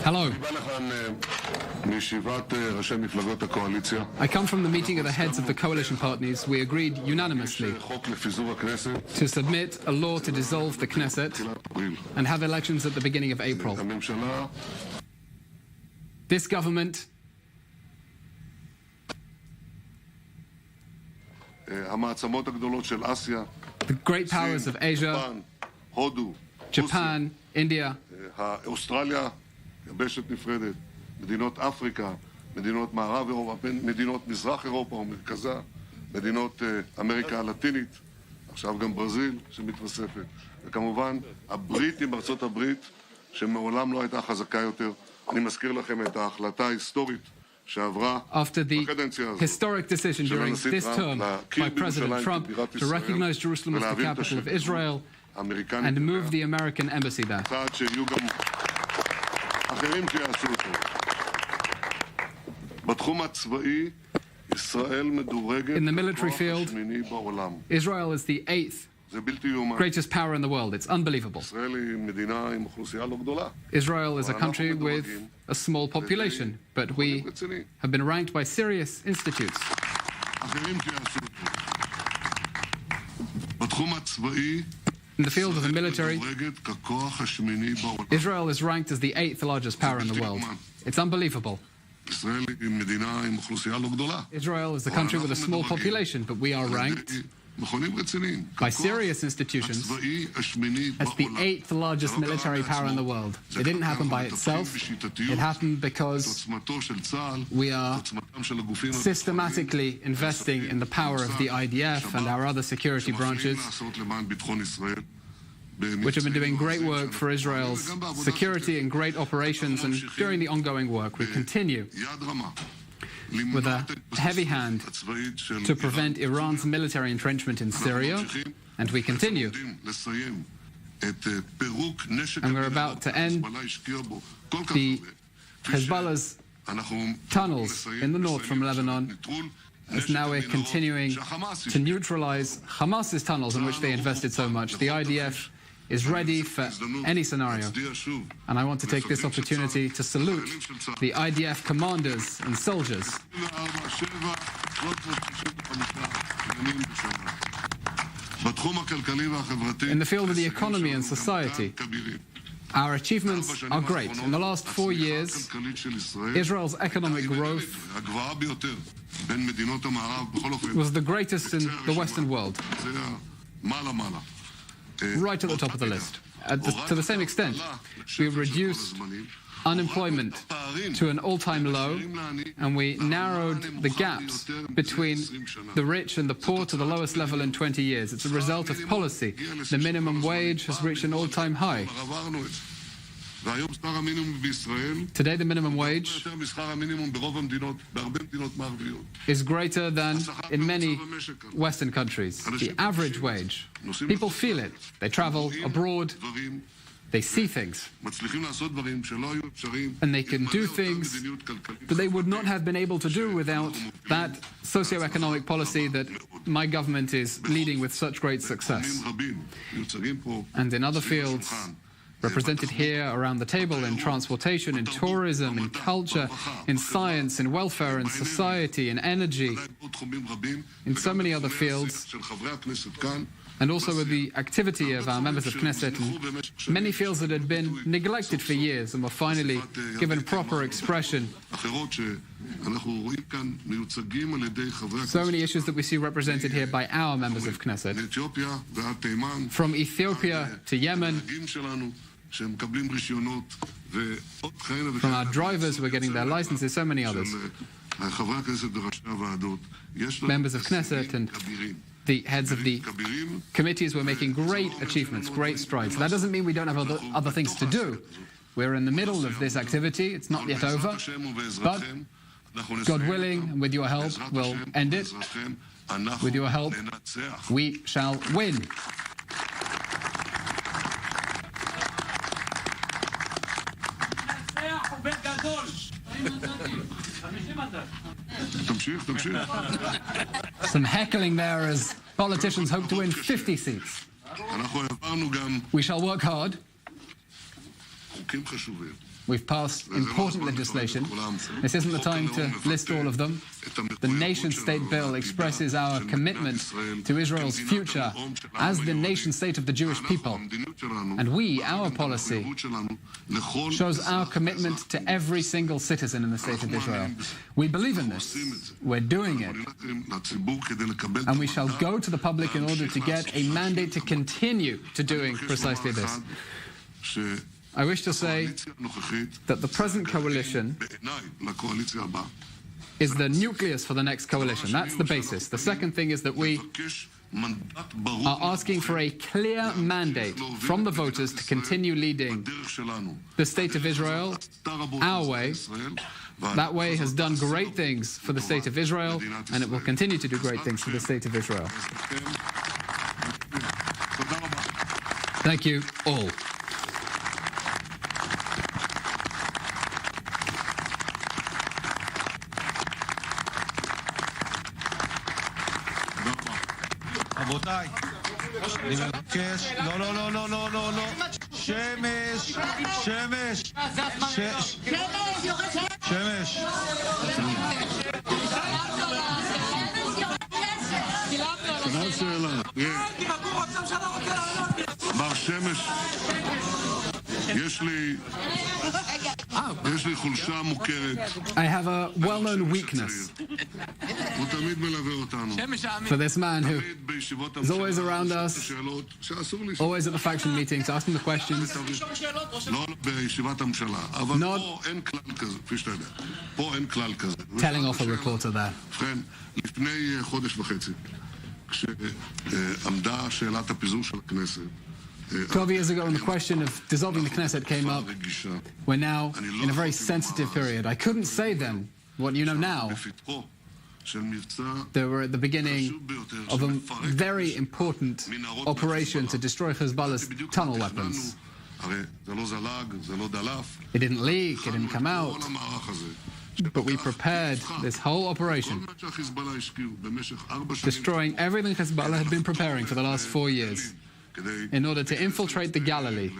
Hello. I come from the meeting of the heads of the coalition partners. We agreed unanimously to submit a law to dissolve the Knesset and have elections at the beginning of April. This government the great powers of Asia, Japan, India, אוסטרליה, יבשת נפרדת, מדינות אפריקה, מדינות מערב אירופה, מדינות מזרח אירופה ומרכזה, מדינות אמריקה הלטינית, עכשיו גם ברזיל שמתווספת, וכמובן הברית עם ארצות הברית שמעולם לא הייתה חזקה יותר. אני מזכיר לכם את ההחלטה ההיסטורית שעברה בקדנציה הזאת. Historic decision during this term by President Trump to recognize Jerusalem as the capital of Israel and move the American embassy there. In the military field, Israel is the 8th greatest power in the world. It's unbelievable. Israel is a country with a small population, but we have been ranked by serious institutes. In the field of the military, Israel is ranked as the 8th largest power in the world. It's unbelievable. Israel is a country with a small population, but we are ranked by serious institutions as the 8th largest military power in the world. It didn't happen by itself. It happened because we are systematically investing in the power of the IDF and our other security branches, which have been doing great work for Israel's security and great operations. And during the ongoing work, we continue with a heavy hand to prevent Iran's military entrenchment in Syria, and we continue. And we're about to end the Hezbollah's tunnels in the north from Lebanon, as now we're continuing to neutralize Hamas's tunnels in which they invested so much. The IDF is ready for any scenario. And I want to take this opportunity to salute the IDF commanders and soldiers. In the field of the economy and society, our achievements are great. In the last 4 years, Israel's economic growth was the greatest in the Western world. Right at the top of the list. To the same extent, we reduced unemployment to an all-time low, and we narrowed the gaps between the rich and the poor to the lowest level in 20 years. It's a result of policy. The minimum wage has reached an all-time high. Today, the minimum wage is greater than in many Western countries. The average wage, people feel it. They travel abroad, they see things, and they can do things that they would not have been able to do without that socio-economic policy that my government is leading with such great success. And in other fields, represented here around the table, in transportation, in tourism, in culture, in science, in welfare, in society, in energy, in so many other fields, and also with the activity of our members of Knesset in many fields that had been neglected for years and were finally given proper expression. So many issues that we see represented here by our members of Knesset, from Ethiopia to Yemen, from our drivers who are getting their licenses, so many others. Members of Knesset and the heads of the committees were making great achievements, great strides. That doesn't mean we don't have other things to do. We're in the middle of this activity. It's not yet over, but God willing, and with your help, we'll end it. With your help, we shall win. Some heckling there as politicians hope to win 50 seats. We shall work hard We've passed important legislation. This isn't the time to list all of them. The nation-state bill expresses our commitment to Israel's future as the nation-state of the Jewish people. And our policy, shows our commitment to every single citizen in the state of Israel. We believe in this. We're doing it. And we shall go to the public in order to get a mandate to continue to doing precisely this. I wish to say that the present coalition is the nucleus for the next coalition. That's the basis. The second thing is that we are asking for a clear mandate from the voters to continue leading the state of Israel our way. That way has done great things for the state of Israel, and it will continue to do great things for the state of Israel. Thank you all. רבותיי, אני מבקש, לא, שמש, מר שמש, יש לי חולשה מוכרת. I have a well-known weakness הוא תמיד מלווה אותנו. for this man who is always around us, always at the faction meetings, asking the questions. לא בישיבת הממשלה, אבל פה אין כלל כזה, כפי שאתה יודע. פה אין כלל כזה. Telling off a reporter there. ובכן, לפני חודש וחצי, כשעמדה שאלת הפיזור של הכנסת, 12 years ago, when the question of dissolving the Knesset came up, we're now in a very sensitive period. I couldn't say then what you know now. They were at the beginning of a very important operation to destroy Hezbollah's tunnel weapons. It didn't leak, it didn't come out, but we prepared this whole operation, destroying everything Hezbollah had been preparing for the last 4 years, in order to infiltrate the Galilee,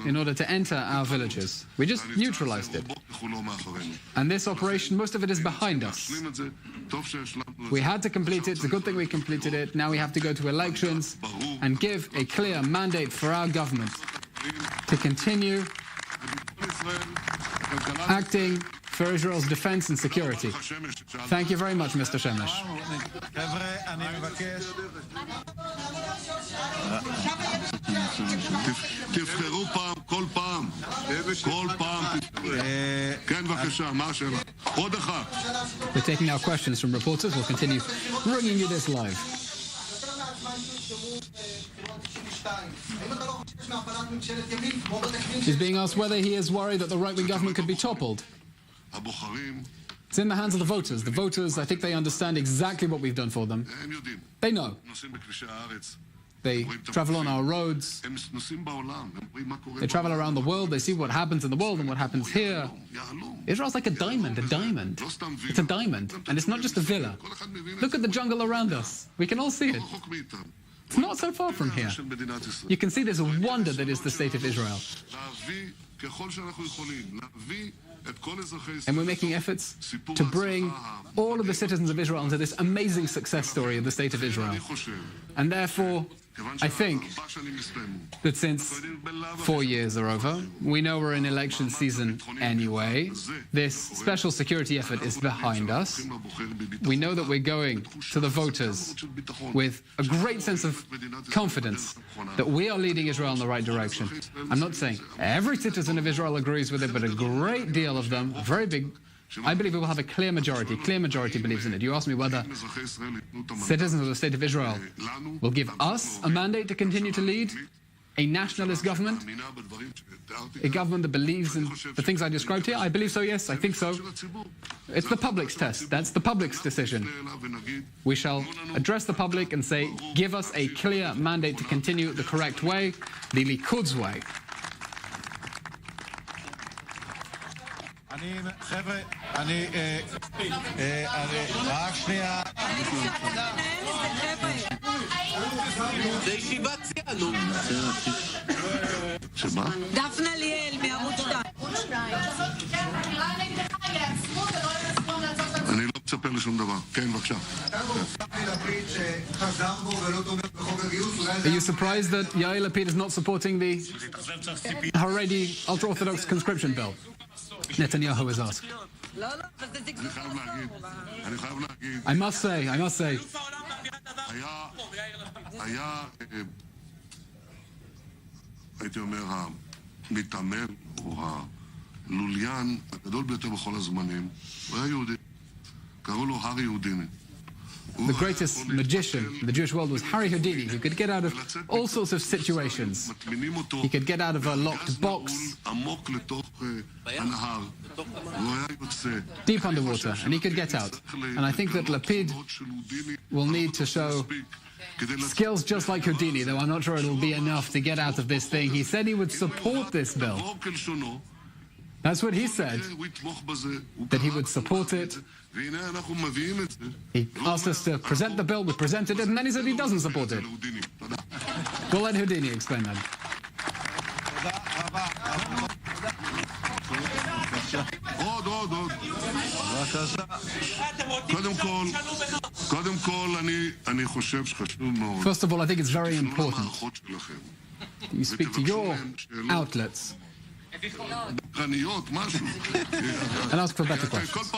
in order to enter our villages. We just neutralized it. And this operation, most of it is behind us. We had to complete it. It's a good thing we completed it. Now we have to go to elections and give a clear mandate for our government to continue acting for Israel's defense and security. Thank you very much, Mr. Shemesh. תבחרו פעם, כל פעם. כן, בבקשה, מה השאלה? עוד אחת. We're taking our questions from reporters. We'll continue bringing you this live. He's being asked whether he is worried that the right-wing government could be toppled. It's in the hands of the voters. The voters, I think they understand exactly what we've done for them. They know. They travel on our roads. They travel around the world. They see what happens in the world and what happens here. Israel's like a diamond, It's a diamond, and it's not just a villa. Look at the jungle around us. We can all see it. It's not so far from here. You can see this wonder that is the state of Israel. And we're making efforts to bring all of the citizens of Israel into this amazing success story of the state of Israel. And therefore, I think that since 4 years are over, we know we're in election season anyway. This special security effort is behind us. We know that we're going to the voters with a great sense of confidence that we are leading Israel in the right direction. I'm not saying every citizen of Israel agrees with it, but a great deal of them, very big. I believe we will have a clear majority. Clear majority believes in it. You asked me whether citizens of the state of Israel will give us a mandate to continue to lead a nationalist government, a government that believes in the things I described here. I believe so, yes, I think so. It's the public's test. That's the public's decision. We shall address the public and say, give us a clear mandate to continue the correct way, the Likud's way. חבר'ה, רק שנייה. שמע, שמה? דפנה ליאל מערוץ 2. אני לא מצפה לשום דבר. כן, בבקשה. Are you surprised that Yair Lapid is not supporting the Haredi ultra-Orthodox conscription bill? Netanyahu was asked. אני חייב להגיד, I must say, היה, הייתי אומר, המתעמל או הלוליין הגדול ביותר בכל הזמנים, הוא היה יהודי. קראו לו הארי הודיני. the greatest magician in the Jewish world was Harry Houdini, who could get out of all sorts of situations. He could get out of a locked box, deep underwater, and he could get out. And I think that Lapid will need to show skills just like Houdini, though I'm not sure it'll be enough to get out of this thing. He said he would support this bill. That's what he said, that he would support it. He asked us to present the bill, we presented it, and then he said he doesn't support it. We'll let Houdini explain that. First of all, I think it's very important you speak to your outlets and ask for better questions.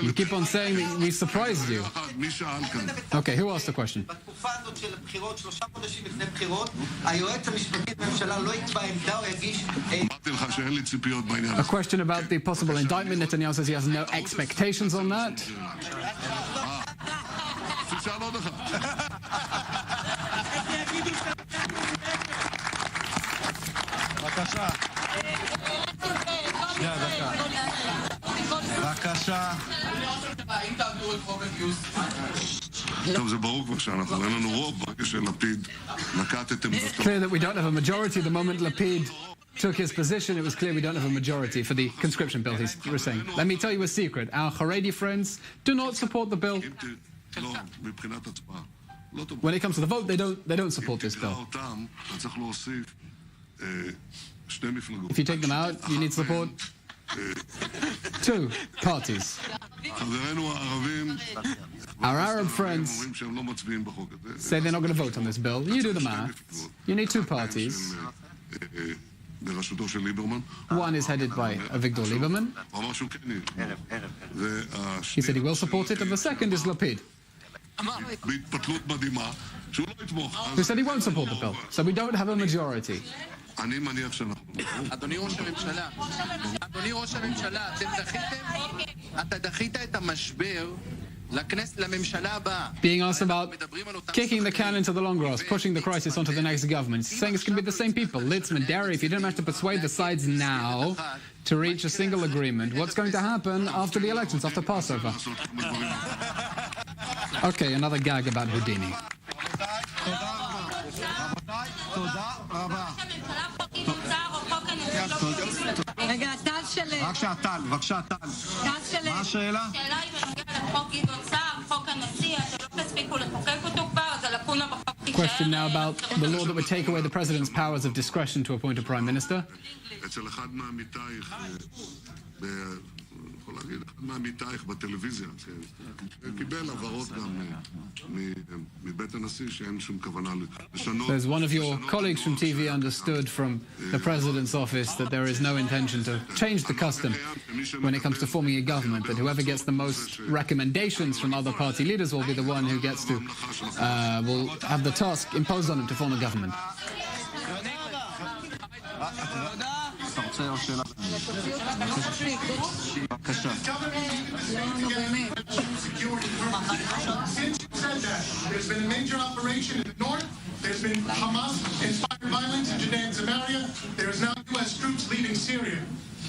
You keep on saying that we surprised you. Okay, who asked the question? A question about the possible indictment. Netanyahu says he has no expectations on that. בבקשה. שנייה, דקה. בבקשה. טוב, זה ברור כבר שאנחנו, אין לנו רוב ברגע שלפיד נקט את עמדתו. It's clear that we don't have a majority. The moment Lapid took his position, it was clear we don't have a majority for the conscription bill, he was saying. Let me tell you a secret. Our Haredi friends do not support the bill. When it comes to the vote, they don't support this bill. If you take them out, you need support two parties. Our Arab friends say they're not going to vote on this bill. You do the math. You need two parties. One is headed by Avigdor Lieberman. He said he will support it, and the second is Lapid, who said he won't support the bill. So we don't have a majority. אדוני ראש הממשלה, אתה דחית את המשבר לממשלה הבאה. Being asked about kicking the can into the long grass, pushing the crisis onto the next government, saying it's going to be the same people, Litzman, Derry. If you don't manage to persuade the sides now to reach a single agreement, what's going to happen after the elections, after Passover? Okay, another gag about Houdini. רגע, טל שלם. בבקשה, טל, בבקשה, טל. טל שלם. מה השאלה? השאלה היא בנוגע לחוק גדעון סער, חוק הנשיא, שלא תספיקו לחוקק אותו כבר, אז הלקונה בחוק תישאר. Question now about the law that would take away the president's powers of discretion to appoint a prime minister. אצל אחד מעמיתייך, יכול להגיד, אחד מעמיתייך בטלוויזיה, קיבל עברות גם מבית הנשיא שאין שום כוונה לשנות. There's one of your colleagues from TV understood from the president's office that there is no intention to change the custom when it comes to forming a government, that whoever gets the most recommendations from other party leaders will be the one who gets to, will have the task imposed on him to form a government. אתה רוצה עוד שאלה? בבקשה. There's been a major operation in the north. There's been Hamas-inspired violence in Judea and Samaria. There is now U.S. troops leaving Syria.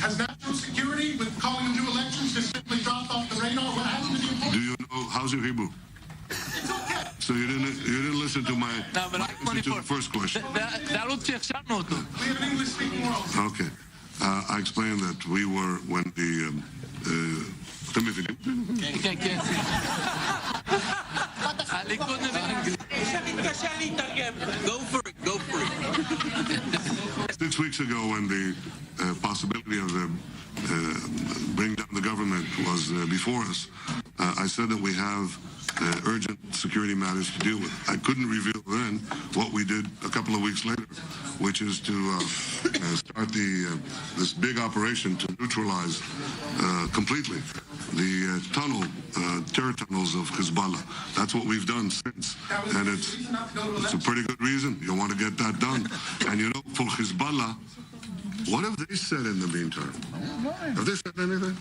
Has national security, with calling them new elections, just simply dropped off the radar? What happened to the important? Do you know, how's your Hebrew? So you didn't listen to my first question. We have an English-speaking world. Okay. I explained that we were when the כן, כן. הליכוד מבין אנגלית. Go for it, go for it. 6 weeks ago, when the possibility of bringing down the government was before us, I said that we have urgent security matters to deal with. I couldn't reveal then what we did a couple of weeks later, which is to start this big operation to neutralize completely the terror tunnels of Hezbollah. That's what we've done since, and it's a pretty good reason. You want to get that done. And you know, for Hezbollah, what have they said in the meantime? Have they said anything?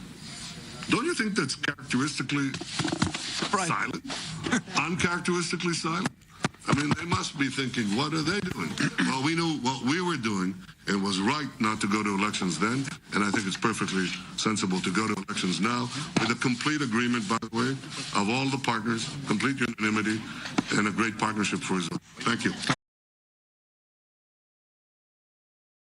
Don't you think that's characteristically silent? Uncharacteristically silent? I mean, they must be thinking, what are they doing? Well, we knew what we were doing. It was right not to go to elections then, and I think it's perfectly sensible to go to elections now with a complete agreement, by the way, of all the partners, complete unanimity, and a great partnership for Israel. Thank you.